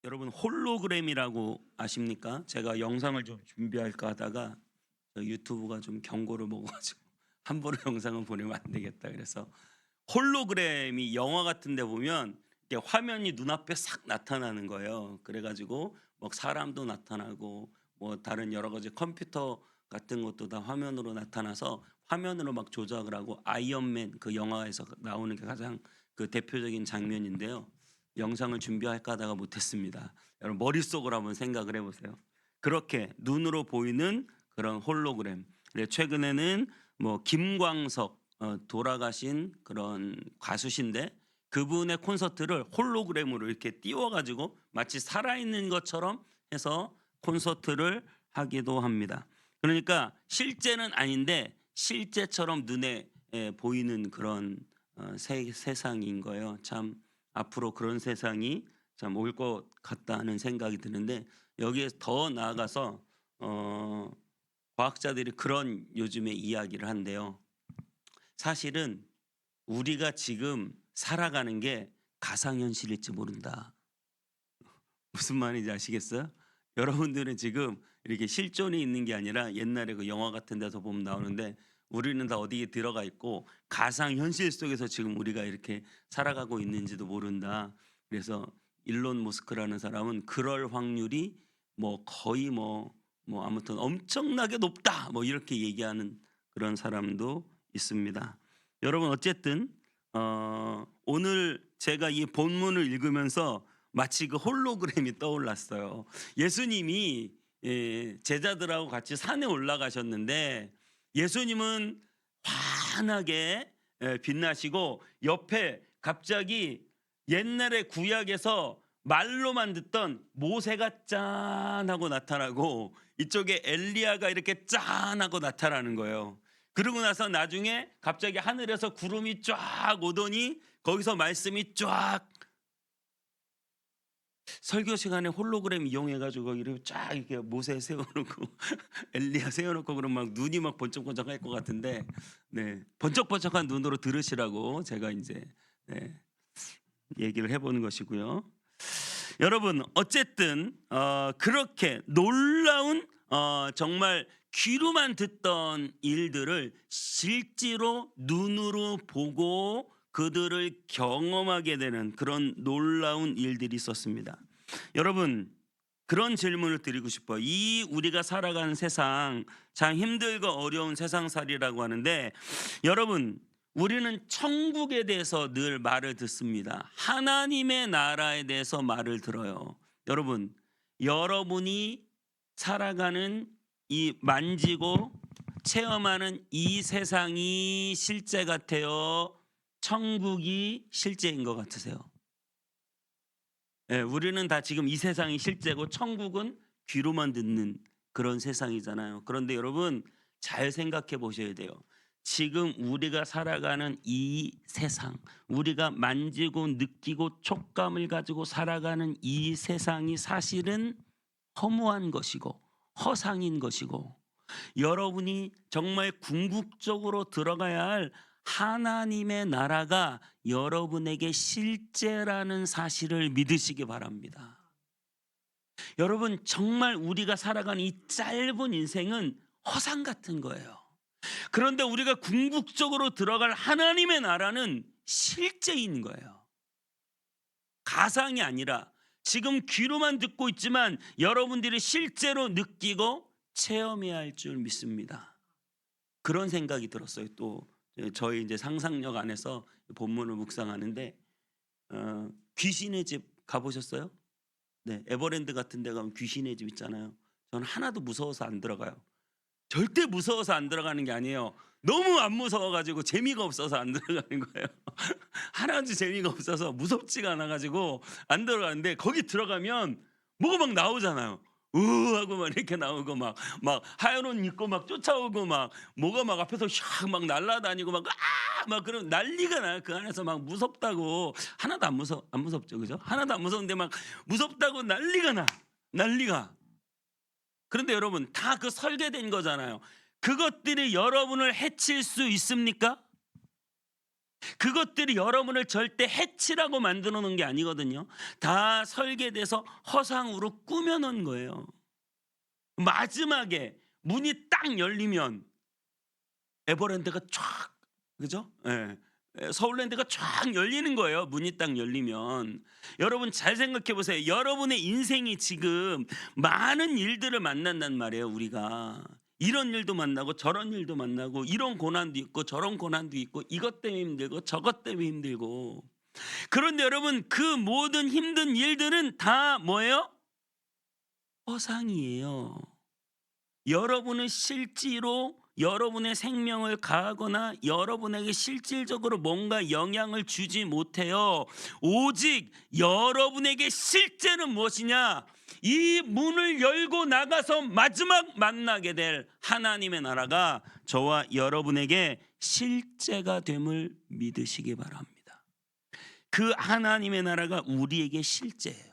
여러분 홀로그램이라고 아십니까? 제가 영상을 좀 준비할까 하다가 유튜브가 좀 경고를 먹어가지고 함부로 영상을 보내면 안 되겠다. 그래서 홀로그램이 영화 같은 데 보면 이렇게 화면이 눈앞에 싹 나타나는 거예요. 그래가지고 뭐 사람도 나타나고 뭐 다른 여러 가지 컴퓨터 같은 것도 다 화면으로 나타나서 화면으로 막 조작을 하고 아이언맨 그 영화에서 나오는 게 가장 그 대표적인 장면인데요. 영상을 준비할까 하다가 못했습니다. 여러분 머릿속으로 한번 생각을 해보세요. 그렇게 눈으로 보이는 그런 홀로그램. 최근에는 뭐 김광석 돌아가신 그런 가수신데 그분의 콘서트를 홀로그램으로 이렇게 띄워가지고 마치 살아있는 것처럼 해서 콘서트를 하기도 합니다. 그러니까 실제는 아닌데 실제처럼 눈에 보이는 그런 세상인 거예요. 참 앞으로 그런 세상이 참 올 것 같다는 생각이 드는데 여기에 더 나아가서 과학자들이 그런 요즘에 이야기를 한대요. 사실은 우리가 지금 살아가는 게 가상현실일지 모른다. 무슨 말인지 아시겠어요? 여러분들은 지금 이렇게 실존이 있는 게 아니라 옛날에 그 영화 같은 데서 보면 나오는데 우리는 다 어디에 들어가 있고 가상현실 속에서 지금 우리가 이렇게 살아가고 있는지도 모른다. 그래서 일론 머스크라는 사람은 그럴 확률이 뭐 거의 뭐 아무튼 엄청나게 높다. 뭐 이렇게 얘기하는 그런 사람도 있습니다. 여러분 어쨌든 오늘 제가 이 본문을 읽으면서 마치 그 홀로그램이 떠올랐어요. 예수님이 제자들하고 같이 산에 올라가셨는데 예수님은 환하게 빛나시고 옆에 갑자기 옛날에 구약에서 말로만 듣던 모세가 짠 하고 나타나고 이쪽에 엘리야가 이렇게 짠 하고 나타나는 거예요. 그러고 나서 나중에 갑자기 하늘에서 구름이 쫙 오더니 거기서 말씀이 쫙. 설교 시간에 홀로그램 이용해가지고 이렇게 쫙 이렇게 모세 세워놓고 엘리야 세워놓고 그럼 막 눈이 막 번쩍번쩍할 것 같은데, 네, 번쩍번쩍한 눈으로 들으시라고 제가 이제 얘기를 해보는 것이고요. 여러분 어쨌든 그렇게 놀라운 정말 귀로만 듣던 일들을 실제로 눈으로 보고 그들을 경험하게 되는 그런 놀라운 일들이 있었습니다. 여러분 그런 질문을 드리고 싶어요. 이 우리가 살아가는 세상 참 힘들고 어려운 세상살이라고 하는데 여러분 우리는 천국에 대해서 늘 말을 듣습니다. 하나님의 나라에 대해서 말을 들어요. 여러분 여러분이 살아가는 이 만지고 체험하는 이 세상이 실제 같아요? 천국이 실제인 것 같으세요? 우리는 다 지금 이 세상이 실제고 천국은 귀로만 듣는 그런 세상이잖아요. 그런데 여러분 잘 생각해 보셔야 돼요. 지금 우리가 살아가는 이 세상, 우리가 만지고 느끼고 촉감을 가지고 살아가는 이 세상이 사실은 허무한 것이고 허상인 것이고 여러분이 정말 궁극적으로 들어가야 할 하나님의 나라가 여러분에게 실제라는 사실을 믿으시기 바랍니다. 여러분 정말 우리가 살아가는 이 짧은 인생은 허상 같은 거예요. 그런데 우리가 궁극적으로 들어갈 하나님의 나라는 실제인 거예요. 가상이 아니라 지금 귀로만 듣고 있지만 여러분들이 실제로 느끼고 체험해야 할 줄 믿습니다. 그런 생각이 들었어요. 또 저희 이제 상상력 안에서 본문을 묵상하는데 귀신의 집 가보셨어요? 네, 에버랜드 같은 데 가면 귀신의 집 있잖아요. 저는 하나도 무서워서 안 들어가요. 절대 무서워서 안 들어가는 게 아니에요. 너무 안 무서워가지고 재미가 없어서 안 들어가는 거예요. 하나도 재미가 없어서 무섭지가 않아가지고 안 들어가는데 거기 들어가면 뭐가 막 나오잖아요. 하고 막 이렇게 나오고 막 하얀 옷 입고 막 쫓아오고 막 뭐가 막 앞에서 샥 막 날아다니고 막 그런 난리가 나요. 그 안에서 막 무섭다고. 하나도 안 무섭죠, 그죠? 하나도 안 무서운데 막 무섭다고 난리가. 그런데 여러분 다 그 설계된 거잖아요. 그것들이 여러분을 해칠 수 있습니까? 그것들이 여러분을 절대 해치라고 만들어 놓은 게 아니거든요. 다 설계돼서 허상으로 꾸며 놓은 거예요. 마지막에 문이 딱 열리면 에버랜드가 쫙, 그죠? 예. 서울랜드가 쫙 열리는 거예요. 문이 딱 열리면. 여러분 잘 생각해 보세요. 여러분의 인생이 지금 많은 일들을 만난단 말이에요. 우리가 이런 일도 만나고 저런 일도 만나고, 이런 고난도 있고 저런 고난도 있고, 이것 때문에 힘들고 저것 때문에 힘들고. 그런데 여러분, 그 모든 힘든 일들은 다 뭐예요? 허상이에요. 여러분은 실제로 여러분의 생명을 가하거나 여러분에게 실질적으로 뭔가 영향을 주지 못해요. 오직 여러분에게 실제는 무엇이냐? 이 문을 열고 나가서 마지막 만나게 될 하나님의 나라가 저와 여러분에게 실제가 됨을 믿으시기 바랍니다. 그 하나님의 나라가 우리에게 실제예요.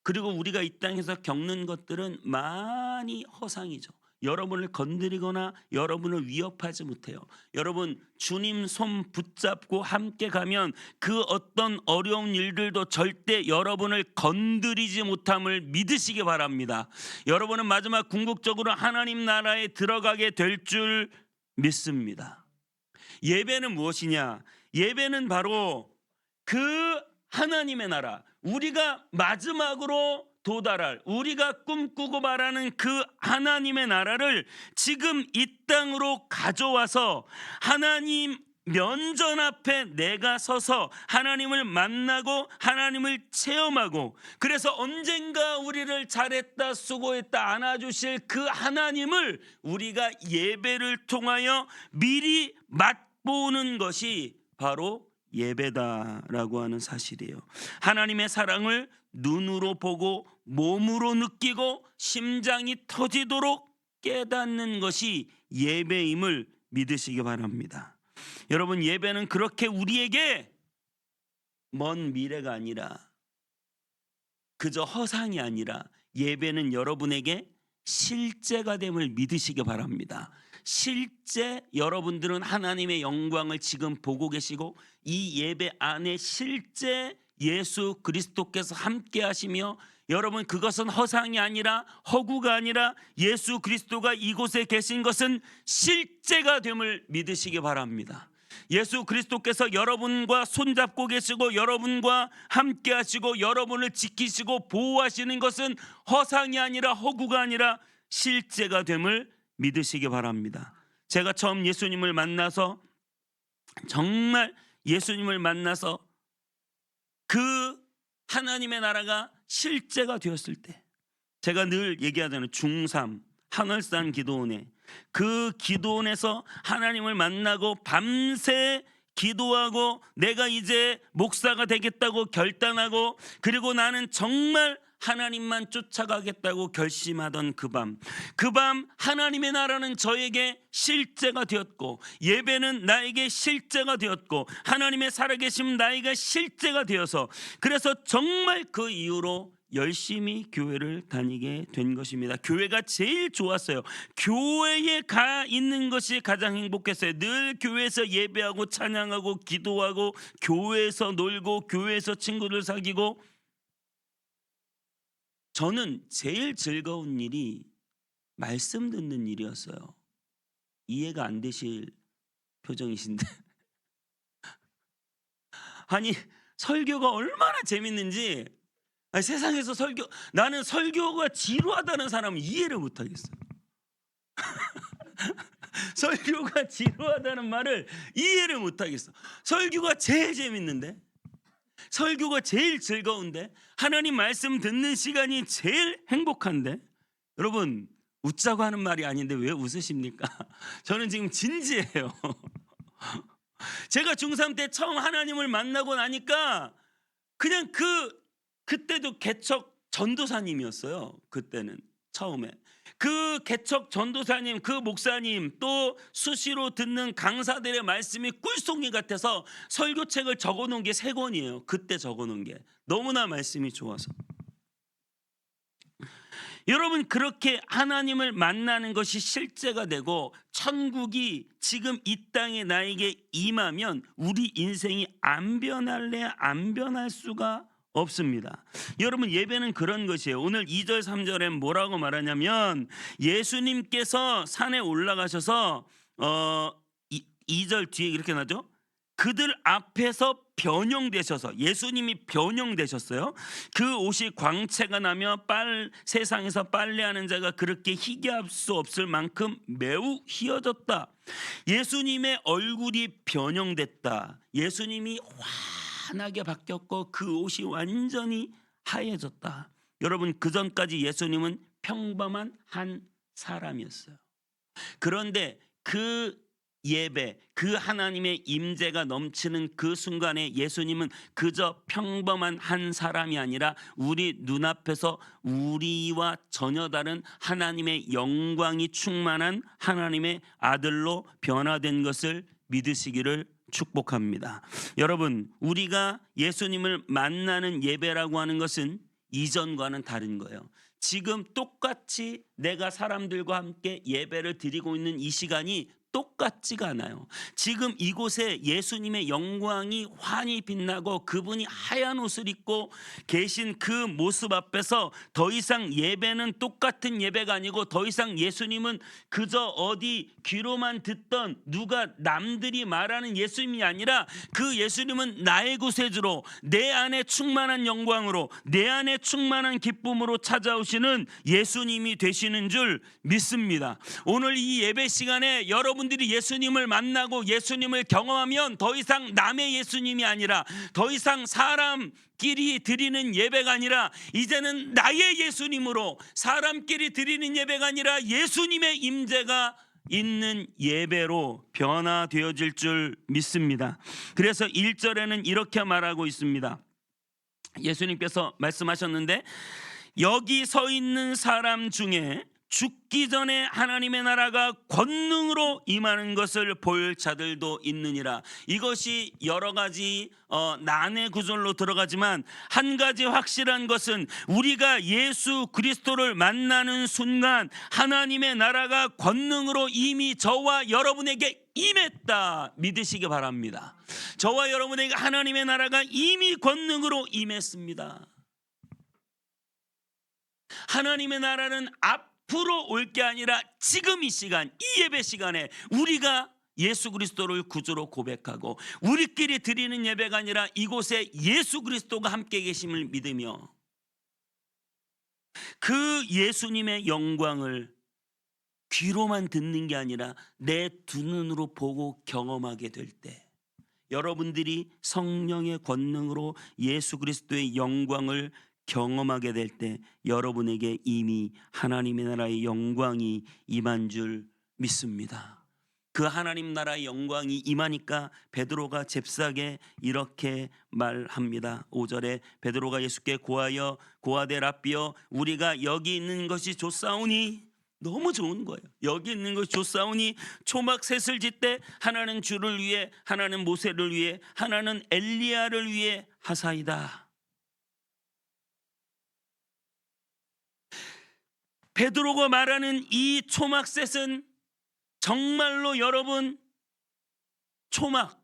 그리고 우리가 이 땅에서 겪는 것들은 많이 허상이죠. 여러분을 건드리거나 여러분을 위협하지 못해요. 여러분, 주님 손 붙잡고 함께 가면 그 어떤 어려운 일들도 절대 여러분을 건드리지 못함을 믿으시기 바랍니다. 여러분은 마지막 궁극적으로 하나님 나라에 들어가게 될 줄 믿습니다. 예배는 무엇이냐? 예배는 바로 그 하나님의 나라, 우리가 마지막으로 도달할, 우리가 꿈꾸고 말하는 그 하나님의 나라를 지금 이 땅으로 가져와서 하나님 면전 앞에 내가 서서 하나님을 만나고 하나님을 체험하고, 그래서 언젠가 우리를 잘했다 수고했다 안아주실 그 하나님을 우리가 예배를 통하여 미리 맛보는 것이 바로 예배다라고 하는 사실이에요. 하나님의 사랑을 눈으로 보고 몸으로 느끼고 심장이 터지도록 깨닫는 것이 예배임을 믿으시기 바랍니다. 여러분, 예배는 그렇게 우리에게 먼 미래가 아니라, 그저 허상이 아니라, 예배는 여러분에게 실제가 됨을 믿으시기 바랍니다. 실제 여러분들은 하나님의 영광을 지금 보고 계시고, 이 예배 안에 실제 예수 그리스도께서 함께 하시며, 여러분, 그것은 허상이 아니라 허구가 아니라 예수 그리스도가 이곳에 계신 것은 실제가 됨을 믿으시기 바랍니다. 예수 그리스도께서 여러분과 손잡고 계시고 여러분과 함께 하시고 여러분을 지키시고 보호하시는 것은 허상이 아니라 허구가 아니라 실제가 됨을 믿으시기 바랍니다. 제가 처음 예수님을 만나서, 정말 예수님을 만나서 그 하나님의 나라가 실제가 되었을 때, 제가 늘 얘기하잖아요. 중3 하늘산 기도원에, 그 기도원에서 하나님을 만나고 밤새 기도하고 내가 이제 목사가 되겠다고 결단하고, 그리고 나는 정말 하나님만 쫓아가겠다고 결심하던 그 밤 하나님의 나라는 저에게 실제가 되었고, 예배는 나에게 실제가 되었고, 하나님의 살아계심 나에게 실제가 되어서, 그래서 정말 그 이후로 열심히 교회를 다니게 된 것입니다. 교회가 제일 좋았어요. 교회에 가 있는 것이 가장 행복했어요. 늘 교회에서 예배하고 찬양하고 기도하고 교회에서 놀고 교회에서 친구들 사귀고. 저는 제일 즐거운 일이 말씀 듣는 일이었어요. 이해가 안 되실 표정이신데 아니, 설교가 얼마나 재밌는지, 세상에서 나는 설교가 지루하다는 사람은 이해를 못하겠어요. 설교가 지루하다는 말을 이해를 못하겠어. 설교가 제일 재밌는데, 설교가 제일 즐거운데, 하나님 말씀 듣는 시간이 제일 행복한데. 여러분, 웃자고 하는 말이 아닌데 왜 웃으십니까? 저는 지금 진지해요. 제가 중3 때 처음 하나님을 만나고 나니까 그냥 그때도 개척 전도사님이었어요. 그때는 처음에 그 개척 전도사님, 그 목사님, 또 수시로 듣는 강사들의 말씀이 꿀송이 같아서 설교책을 적어놓은 게 3권이에요. 그때 적어놓은 게 너무나 말씀이 좋아서. 여러분, 그렇게 하나님을 만나는 것이 실제가 되고 천국이 지금 이 땅에 나에게 임하면 우리 인생이 안 변할래 안 변할 수가 없습니다. 여러분, 예배는 그런 것이에요. 오늘 2절 3절에 뭐라고 말하냐면 예수님께서 산에 올라가셔서 2절 뒤에 이렇게 나죠. 그들 앞에서 변형되셔서, 예수님이 변형되셨어요. 그 옷이 광채가 나며 세상에서 빨래하는 자가 그렇게 희게할 수 없을 만큼 매우 희어졌다. 예수님의 얼굴이 변형됐다. 예수님이 환하게 바뀌었고 그 옷이 완전히 하얘졌다. 여러분, 그 전까지 예수님은 평범한 한 사람이었어요. 그런데 그 예배, 그 하나님의 임재가 넘치는 그 순간에 예수님은 그저 평범한 한 사람이 아니라 우리 눈앞에서 우리와 전혀 다른 하나님의 영광이 충만한 하나님의 아들로 변화된 것을 믿으시기를 축복합니다. 여러분, 우리가 예수님을 만나는 예배라고 하는 것은 이전과는 다른 거예요. 지금 똑같이 내가 사람들과 함께 예배를 드리고 있는 이 시간이 똑같지가 않아요. 지금 이곳에 예수님의 영광이 환히 빛나고 그분이 하얀 옷을 입고 계신 그 모습 앞에서 더 이상 예배는 똑같은 예배가 아니고 더 이상 예수님은 그저 어디 귀로만 듣던 누가 남들이 말하는 예수님이 아니라 그 예수님은 나의 구세주로 내 안에 충만한 영광으로 내 안에 충만한 기쁨으로 찾아오시는 예수님이 되시는 줄 믿습니다. 오늘 이 예배 시간에 여러분들이 예수님을 만나고 예수님을 경험하면 더 이상 남의 예수님이 아니라 더 이상 사람끼리 드리는 예배가 아니라 이제는 나의 예수님으로 사람끼리 드리는 예배가 아니라 예수님의 임재가 있는 예배로 변화되어질 줄 믿습니다. 그래서 1절에는 이렇게 말하고 있습니다. 예수님께서 말씀하셨는데 여기 서 있는 사람 중에 죽기 전에 하나님의 나라가 권능으로 임하는 것을 볼 자들도 있느니라. 이것이 여러 가지 난해 구절로 들어가지만 한 가지 확실한 것은 우리가 예수 그리스도를 만나는 순간 하나님의 나라가 권능으로 이미 저와 여러분에게 임했다 믿으시기 바랍니다. 저와 여러분에게 하나님의 나라가 이미 권능으로 임했습니다. 하나님의 나라는 앞으로 올 게 아니라 지금 이 시간, 이 예배 시간에 우리가 예수 그리스도를 구주로 고백하고 우리끼리 드리는 예배가 아니라 이곳에 예수 그리스도가 함께 계심을 믿으며 그 예수님의 영광을 귀로만 듣는 게 아니라 내 두 눈으로 보고 경험하게 될 때 여러분들이 성령의 권능으로 예수 그리스도의 영광을 경험하게 될 때 여러분에게 이미 하나님의 나라의 영광이 임한 줄 믿습니다. 그 하나님 나라의 영광이 임하니까 베드로가 잽싸게 이렇게 말합니다. 5절에 베드로가 예수께 고하되 랍비여 우리가 여기 있는 것이 좋사오니, 너무 좋은 거예요. 여기 있는 것이 좋사오니 초막 셋을 짓되 하나는 주를 위해 하나는 모세를 위해 하나는 엘리야를 위해 하사이다. 베드로가 말하는 이 초막셋은 정말로 여러분 초막,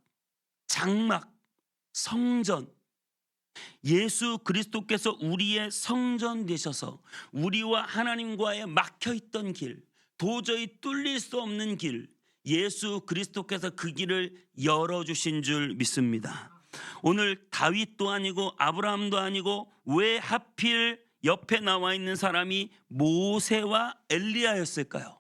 장막, 성전, 예수 그리스도께서 우리의 성전 되셔서 우리와 하나님과의 막혀있던 길, 도저히 뚫릴 수 없는 길, 예수 그리스도께서 그 길을 열어주신 줄 믿습니다. 오늘 다윗도 아니고 아브라함도 아니고 왜 하필 옆에 나와 있는 사람이 모세와 엘리야였을까요?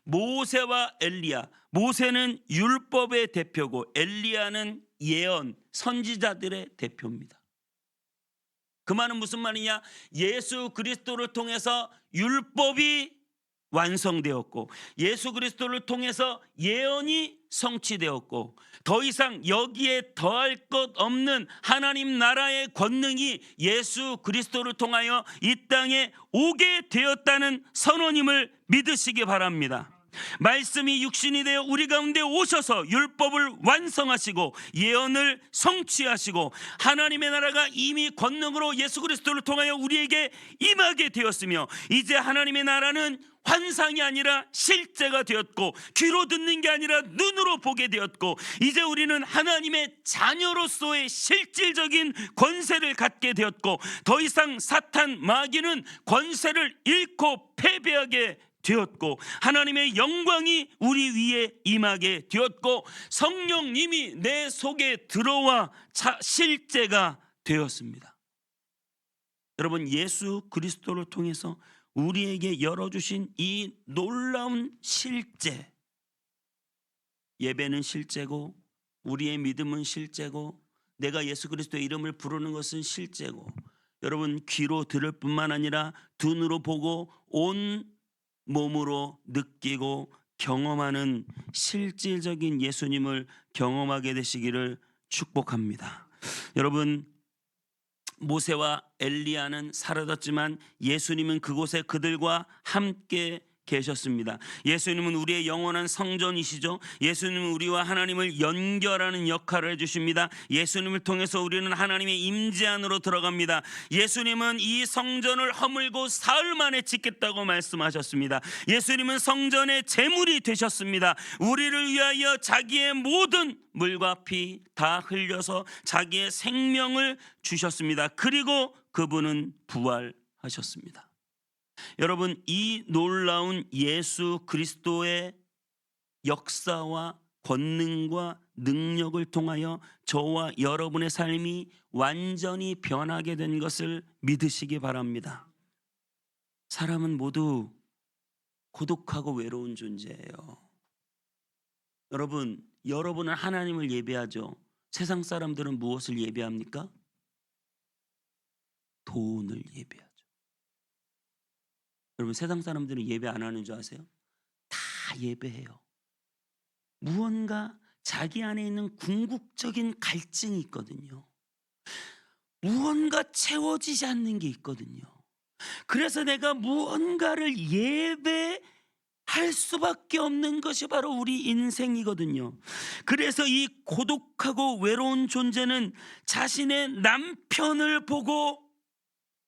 모세와 엘리야, 모세는 율법의 대표고 엘리야는 예언, 선지자들의 대표입니다. 그 말은 무슨 말이냐? 예수 그리스도를 통해서 율법이 완성되었고 예수 그리스도를 통해서 예언이 성취되었고 더 이상 여기에 더할 것 없는 하나님 나라의 권능이 예수 그리스도를 통하여 이 땅에 오게 되었다는 선언임을 믿으시기 바랍니다. 말씀이 육신이 되어 우리 가운데 오셔서 율법을 완성하시고 예언을 성취하시고 하나님의 나라가 이미 권능으로 예수 그리스도를 통하여 우리에게 임하게 되었으며 이제 하나님의 나라는 환상이 아니라 실제가 되었고 귀로 듣는 게 아니라 눈으로 보게 되었고 이제 우리는 하나님의 자녀로서의 실질적인 권세를 갖게 되었고 더 이상 사탄 마귀는 권세를 잃고 패배하게 되었고 하나님의 영광이 우리 위에 임하게 되었고 성령님이 내 속에 들어와 실제가 되었습니다. 여러분, 예수 그리스도를 통해서 우리에게 열어주신 이 놀라운 실제, 예배는 실제고 우리의 믿음은 실제고 내가 예수 그리스도의 이름을 부르는 것은 실제고 여러분, 귀로 들을 뿐만 아니라 눈으로 보고 온 몸으로 느끼고 경험하는 실질적인 예수님을 경험하게 되시기를 축복합니다. 여러분, 모세와 엘리야는 사라졌지만 예수님은 그곳에 그들과 함께 계셨습니다. 예수님은 우리의 영원한 성전이시죠. 예수님은 우리와 하나님을 연결하는 역할을 해주십니다. 예수님을 통해서 우리는 하나님의 임재 안으로 들어갑니다. 예수님은 이 성전을 허물고 사흘 만에 짓겠다고 말씀하셨습니다. 예수님은 성전의 제물이 되셨습니다. 우리를 위하여 자기의 모든 물과 피 다 흘려서 자기의 생명을 주셨습니다. 그리고 그분은 부활하셨습니다. 여러분, 이 놀라운 예수 그리스도의 역사와 권능과 능력을 통하여 저와 여러분의 삶이 완전히 변하게 된 것을 믿으시기 바랍니다. 사람은 모두 고독하고 외로운 존재예요. 여러분은 하나님을 예배하죠. 세상 사람들은 무엇을 예배합니까? 돈을 예배하죠. 여러분, 세상 사람들은 예배 안 하는 줄 아세요? 다 예배해요. 무언가 자기 안에 있는 궁극적인 갈증이 있거든요. 무언가 채워지지 않는 게 있거든요. 그래서 내가 무언가를 예배할 수밖에 없는 것이 바로 우리 인생이거든요. 그래서 이 고독하고 외로운 존재는 자신의 남편을 보고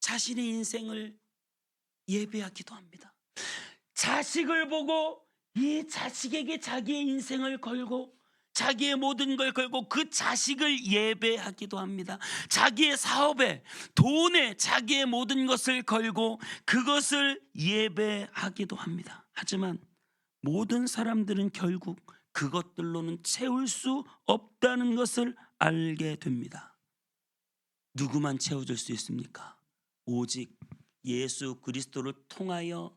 자신의 인생을 예배하기도 합니다. 자식을 보고 이 자식에게 자기의 인생을 걸고 자기의 모든 걸 걸고 그 자식을 예배하기도 합니다. 자기의 사업에, 돈에 자기의 모든 것을 걸고 그것을 예배하기도 합니다. 하지만 모든 사람들은 결국 그것들로는 채울 수 없다는 것을 알게 됩니다. 누구만 채워줄 수 있습니까? 오직 예수 그리스도를 통하여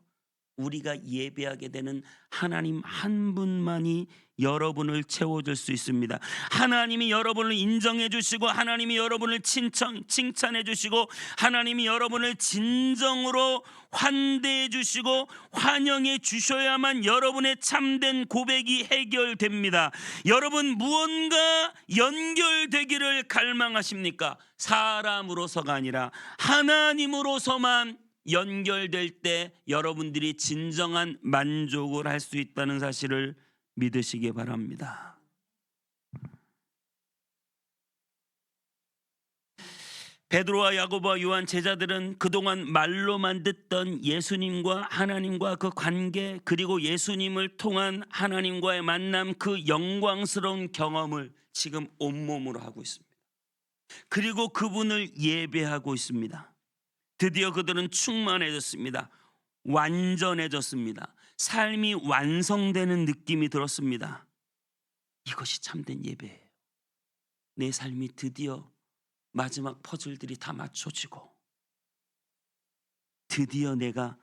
우리가 예배하게 되는 하나님 한 분만이 여러분을 채워줄 수 있습니다. 하나님이 여러분을 인정해 주시고 하나님이 여러분을 칭찬해 주시고 하나님이 여러분을 진정으로 환대해 주시고 환영해 주셔야만 여러분의 참된 고백이 해결됩니다. 여러분, 무언가 연결되기를 갈망하십니까? 사람으로서가 아니라 하나님으로서만 연결될 때 여러분들이 진정한 만족을 할 수 있다는 사실을 믿으시기 바랍니다. 베드로와 야고보와 요한 제자들은 그동안 말로만 듣던 예수님과 하나님과 그 관계, 그리고 예수님을 통한 하나님과의 만남, 그 영광스러운 경험을 지금 온몸으로 하고 있습니다. 그리고 그분을 예배하고 있습니다. 드디어 그들은 충만해졌습니다. 완전해졌습니다. 삶이 완성되는 느낌이 들었습니다. 이것이 참된 예배예요. 내 삶이 드디어 마지막 퍼즐들이 다 맞춰지고 드디어 내가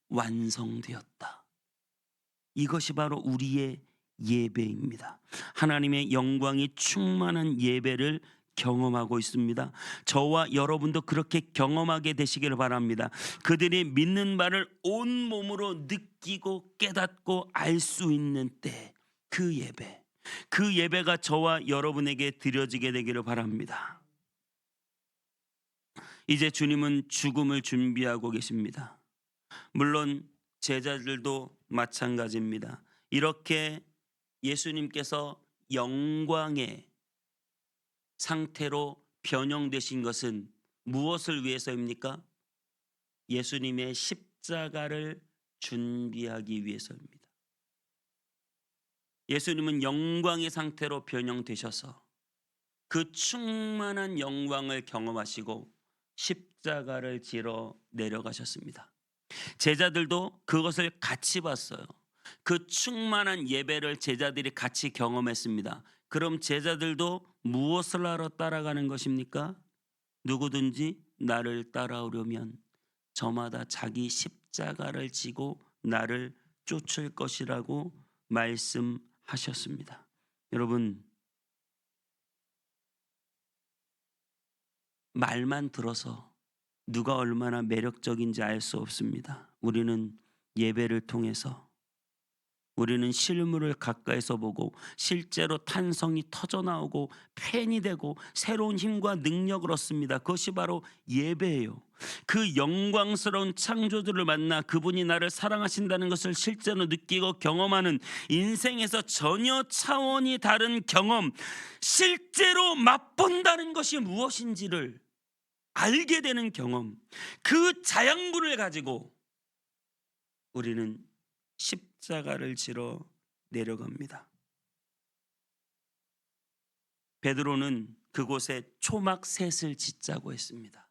완성되었다. 이것이 바로 우리의 예배입니다. 하나님의 영광이 충만한 예배를 경험하고 있습니다. 저와 여러분도 그렇게 경험하게 되시기를 바랍니다. 그들이 믿는 바를 온 몸으로 느끼고 깨닫고 알 수 있는 때, 그 예배가 저와 여러분에게 드려지게 되기를 바랍니다. 이제 주님은 죽음을 준비하고 계십니다. 물론 제자들도 마찬가지입니다. 이렇게 예수님께서 영광의 상태로 변형되신 것은 무엇을 위해서입니까? 예수님의 십자가를 준비하기 위해서입니다. 예수님은 영광의 상태로 변형되셔서 그 충만한 영광을 경험하시고 십자가를 지러 내려가셨습니다. 제자들도 그것을 같이 봤어요. 그 충만한 예배를 제자들이 같이 경험했습니다. 그럼 제자들도 무엇을 하러 따라가는 것입니까? 누구든지 나를 따라오려면 저마다 자기 십자가를 지고 나를 쫓을 것이라고 말씀하셨습니다. 여러분, 말만 들어서 누가 얼마나 매력적인지 알 수 없습니다. 우리는 예배를 통해서, 우리는 실물을 가까이서 보고 실제로 탄성이 터져나오고 팬이 되고 새로운 힘과 능력을 얻습니다. 그것이 바로 예배예요. 그 영광스러운 창조주를 만나 그분이 나를 사랑하신다는 것을 실제로 느끼고 경험하는 인생에서 전혀 차원이 다른 경험, 실제로 맛본다는 것이 무엇인지를 알게 되는 경험, 그 자양분을 가지고 우리는 십자가를 지러 내려갑니다. 베드로는 그곳에 초막셋을 짓자고 했습니다.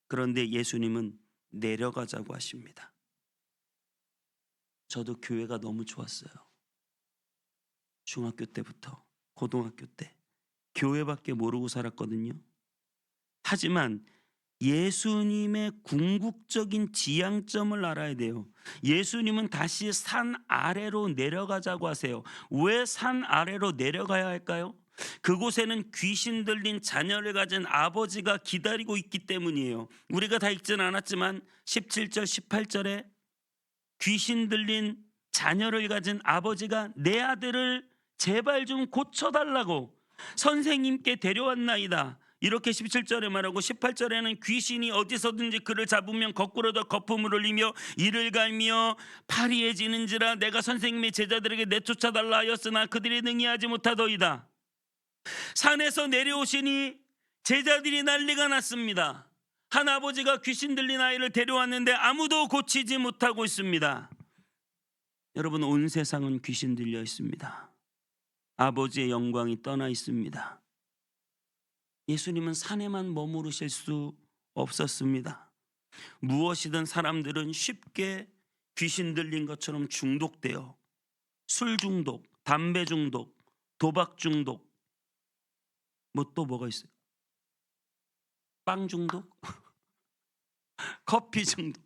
그런데 예수님은 내려가자고 하십니다. 저도 교회가 너무 좋았어요. 중학교 때부터 고등학교 때 교회밖에 모르고 살았거든요. 하지만 예수님의 궁극적인 지향점을 알아야 돼요. 예수님은 다시 산 아래로 내려가자고 하세요. 왜 산 아래로 내려가야 할까요? 그곳에는 귀신 들린 자녀를 가진 아버지가 기다리고 있기 때문이에요. 우리가 다 읽지는 않았지만 17절 18절에 귀신 들린 자녀를 가진 아버지가 내 아들을 제발 좀 고쳐달라고 선생님께 데려왔나이다, 이렇게 17절에 말하고 18절에는 귀신이 어디서든지 그를 잡으면 거꾸로도 거품을 흘리며 이를 갈며 파리해지는지라 내가 선생님의 제자들에게 내쫓아달라 하였으나 그들이 능히하지 못하더이다. 산에서 내려오시니 제자들이 난리가 났습니다. 한 아버지가 귀신 들린 아이를 데려왔는데 아무도 고치지 못하고 있습니다. 여러분, 온 세상은 귀신 들려 있습니다. 아버지의 영광이 떠나 있습니다. 예수님은 산에만 머무르실 수 없었습니다. 무엇이든 사람들은 쉽게 귀신 들린 것처럼 중독돼요. 술 중독, 담배 중독, 도박 중독, 또 뭐가 있어요? 빵 중독? 커피 중독.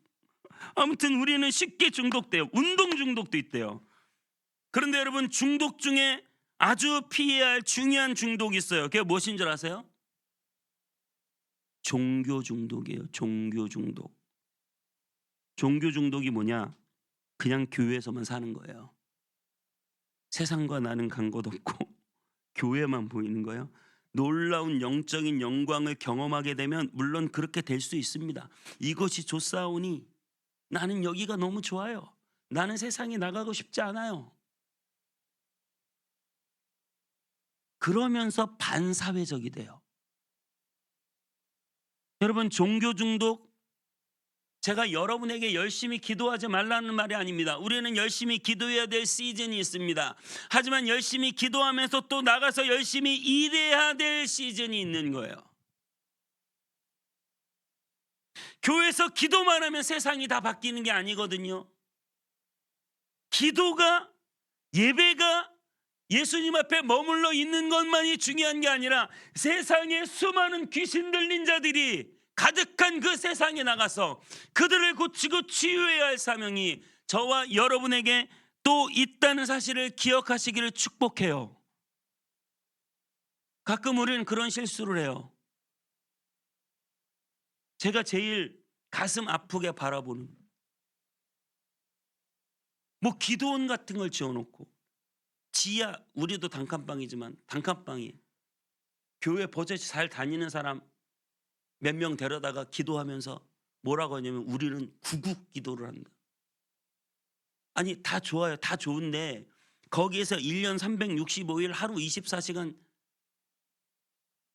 아무튼 우리는 쉽게 중독돼요. 운동 중독도 있대요. 그런데 여러분, 중독 중에 아주 피해야 할 중요한 중독이 있어요. 그게 무엇인 줄 아세요? 종교 중독이에요. 종교 중독. 종교 중독이 뭐냐? 그냥 교회에서만 사는 거예요. 세상과 나는 간 것 없고 교회만 보이는 거예요. 놀라운 영적인 영광을 경험하게 되면 물론 그렇게 될 수 있습니다. 이것이 좋사오니 나는 여기가 너무 좋아요. 나는 세상에 나가고 싶지 않아요. 그러면서 반사회적이 돼요. 여러분, 종교 중독, 제가 여러분에게 열심히 기도하지 말라는 말이 아닙니다. 우리는 열심히 기도해야 될 시즌이 있습니다. 하지만 열심히 기도하면서 또 나가서 열심히 일해야 될 시즌이 있는 거예요. 교회에서 기도만 하면 세상이 다 바뀌는 게 아니거든요. 기도가, 예배가 예수님 앞에 머물러 있는 것만이 중요한 게 아니라 세상에 수많은 귀신 들린 자들이 가득한 그 세상에 나가서 그들을 고치고 치유해야 할 사명이 저와 여러분에게 또 있다는 사실을 기억하시기를 축복해요. 가끔 우리는 그런 실수를 해요. 제가 제일 가슴 아프게 바라보는 기도원 같은 걸 지어놓고 지하, 우리도 단칸방이지만 단칸방이 교회 버젓이 잘 다니는 사람 몇 명 데려다가 기도하면서 뭐라고 하냐면 우리는 구국 기도를 한다. 아니 다 좋아요. 다 좋은데 거기에서 1년 365일 하루 24시간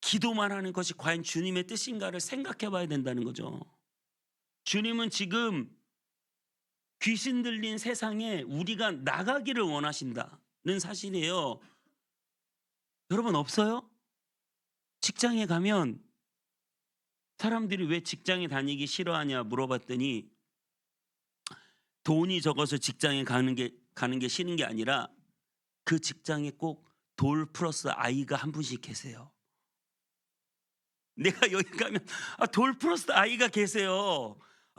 기도만 하는 것이 과연 주님의 뜻인가를 생각해 봐야 된다는 거죠. 주님은 지금 귀신 들린 세상에 우리가 나가기를 원하신다는 사실이에요. 여러분 없어요? 직장에 가면 사람들이 왜 직장에 다니기 싫어하냐 물어봤더니 돈이 적어서 직장에 가는 게 싫은 게 아니라 그 직장에 꼭 돌 플러스 아이가 한 분씩 계세요. 내가 여기 가면 돌 플러스 아이가 계세요.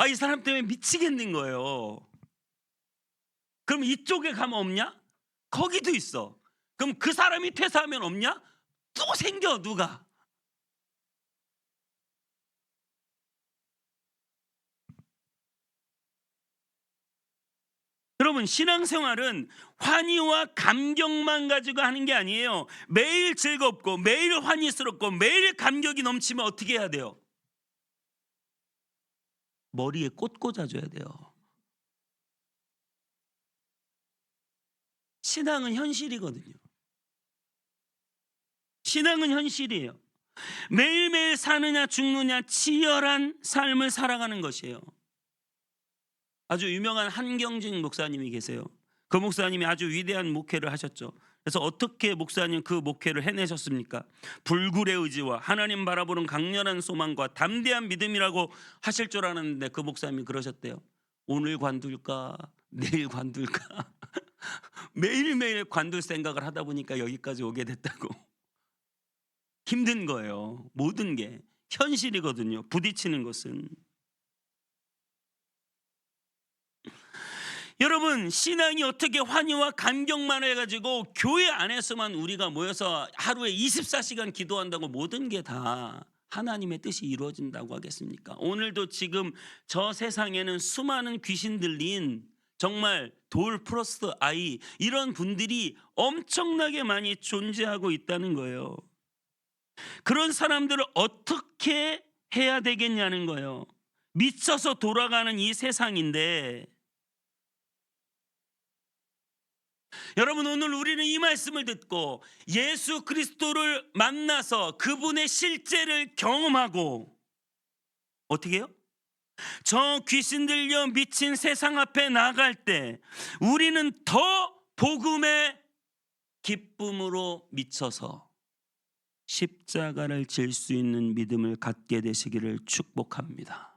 이 사람 때문에 미치겠는 거예요. 그럼 이쪽에 가면 없냐? 거기도 있어. 그럼 그 사람이 퇴사하면 없냐? 또 생겨 누가. 여러분 신앙생활은 환희와 감격만 가지고 하는 게 아니에요. 매일 즐겁고 매일 환희스럽고 매일 감격이 넘치면 어떻게 해야 돼요? 머리에 꽃 꽂아줘야 돼요. 신앙은 현실이거든요. 신앙은 현실이에요. 매일매일 사느냐 죽느냐 치열한 삶을 살아가는 것이에요. 아주 유명한 한경진 목사님이 계세요. 그 목사님이 아주 위대한 목회를 하셨죠. 그래서 어떻게 목사님 그 목회를 해내셨습니까? 불굴의 의지와 하나님 바라보는 강렬한 소망과 담대한 믿음이라고 하실 줄 알았는데 그 목사님이 그러셨대요. 오늘 관둘까 내일 관둘까 매일매일 관둘 생각을 하다 보니까 여기까지 오게 됐다고. 힘든 거예요. 모든 게 현실이거든요. 부딪히는 것은. 여러분 신앙이 어떻게 환희와 감격만 해가지고 교회 안에서만 우리가 모여서 하루에 24시간 기도한다고 모든 게 다 하나님의 뜻이 이루어진다고 하겠습니까? 오늘도 지금 저 세상에는 수많은 귀신 들린 정말 돌 플러스 아이 이런 분들이 엄청나게 많이 존재하고 있다는 거예요. 그런 사람들을 어떻게 해야 되겠냐는 거예요. 미쳐서 돌아가는 이 세상인데 여러분 오늘 우리는 이 말씀을 듣고 예수 그리스도를 만나서 그분의 실제를 경험하고 어떻게 해요? 저 귀신 들려 미친 세상 앞에 나갈 때 우리는 더 복음의 기쁨으로 미쳐서 십자가를 질 수 있는 믿음을 갖게 되시기를 축복합니다.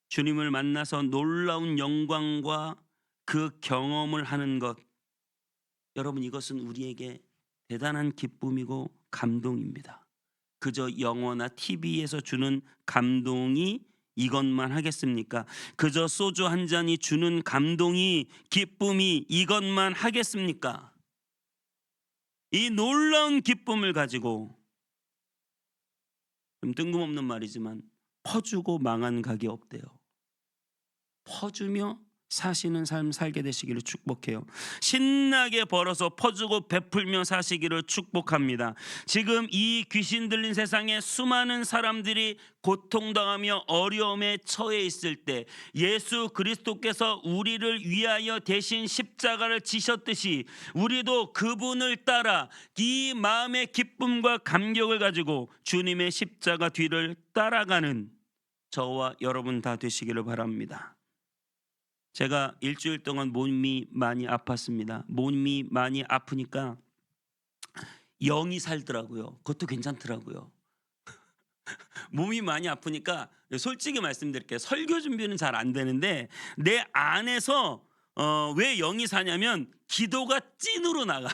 주님을 만나서 놀라운 영광과 그 경험을 하는 것, 여러분 이것은 우리에게 대단한 기쁨이고 감동입니다. 그저 영화나 TV에서 주는 감동이 이것만 하겠습니까? 그저 소주 한 잔이 주는 감동이 기쁨이 이것만 하겠습니까? 이 놀라운 기쁨을 가지고 좀 뜬금없는 말이지만 퍼주고 망한 가게 없대요. 퍼주며 사시는 삶 살게 되시기를 축복해요. 신나게 벌어서 퍼주고 베풀며 사시기를 축복합니다. 지금 이 귀신 들린 세상에 수많은 사람들이 고통당하며 어려움에 처해 있을 때 예수 그리스도께서 우리를 위하여 대신 십자가를 지셨듯이 우리도 그분을 따라 이 마음의 기쁨과 감격을 가지고 주님의 십자가 뒤를 따라가는 저와 여러분 다 되시기를 바랍니다. 제가 일주일 동안 몸이 많이 아팠습니다. 몸이 많이 아프니까 영이 살더라고요. 그것도 괜찮더라고요. 몸이 많이 아프니까 솔직히 말씀드릴게요. 설교 준비는 잘 안 되는데 내 안에서 왜 영이 사냐면 기도가 찐으로 나가.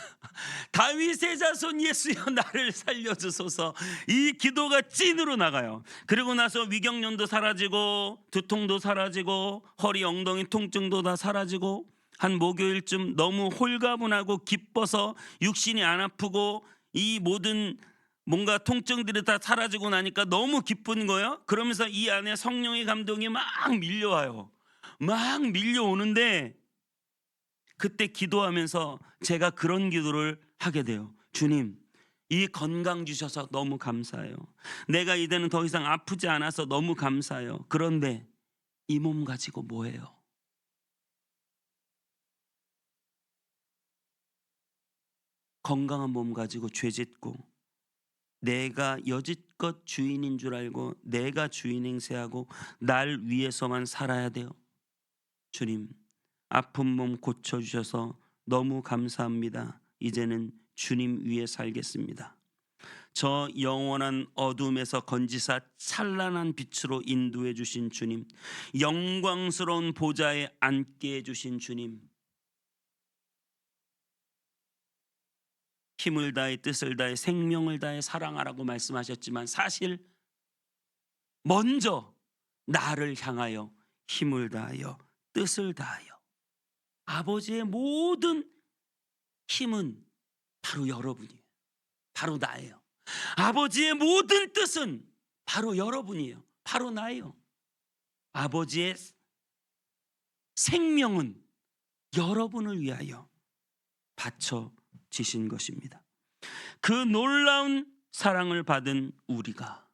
다윗의 자손 예수여 나를 살려주소서. 이 기도가 찐으로 나가요. 그리고 나서 위경련도 사라지고 두통도 사라지고 허리 엉덩이 통증도 다 사라지고 한 목요일쯤 너무 홀가분하고 기뻐서 육신이 안 아프고 이 모든 뭔가 통증들이 다 사라지고 나니까 너무 기쁜 거예요. 그러면서 이 안에 성령의 감동이 막 밀려와요. 막 밀려오는데 그때 기도하면서 제가 그런 기도를 하게 돼요. 주님, 이 건강 주셔서 너무 감사해요. 내가 이제는 더 이상 아프지 않아서 너무 감사해요. 그런데 이 몸 가지고 뭐해요? 건강한 몸 가지고 죄 짓고 내가 여지껏 주인인 줄 알고 내가 주인 행세하고 날 위해서만 살아야 돼요. 주님, 아픈 몸 고쳐주셔서 너무 감사합니다. 이제는 주님 위에 살겠습니다. 저 영원한 어둠에서 건지사 찬란한 빛으로 인도해 주신 주님, 영광스러운 보좌에 앉게 해 주신 주님, 힘을 다해 뜻을 다해 생명을 다해 사랑하라고 말씀하셨지만 사실 먼저 나를 향하여 힘을 다하여 뜻을 다하여 아버지의 모든 힘은 바로 여러분이에요. 바로 나예요. 아버지의 모든 뜻은 바로 여러분이에요. 바로 나예요. 아버지의 생명은 여러분을 위하여 바쳐지신 것입니다. 그 놀라운 사랑을 받은 우리가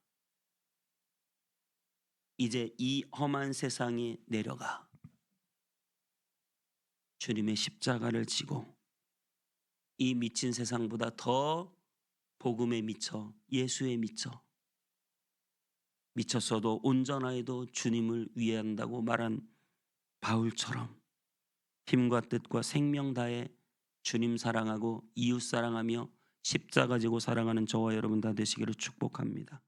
이제 이 험한 세상에 내려가 주님의 십자가를 지고 이 미친 세상보다 더 복음에 미쳐 예수에 미쳤어도 온전하여도 주님을 위한다고 말한 바울처럼 힘과 뜻과 생명 다해 주님 사랑하고 이웃 사랑하며 십자가 지고 사랑하는 저와 여러분 다 되시기를 축복합니다.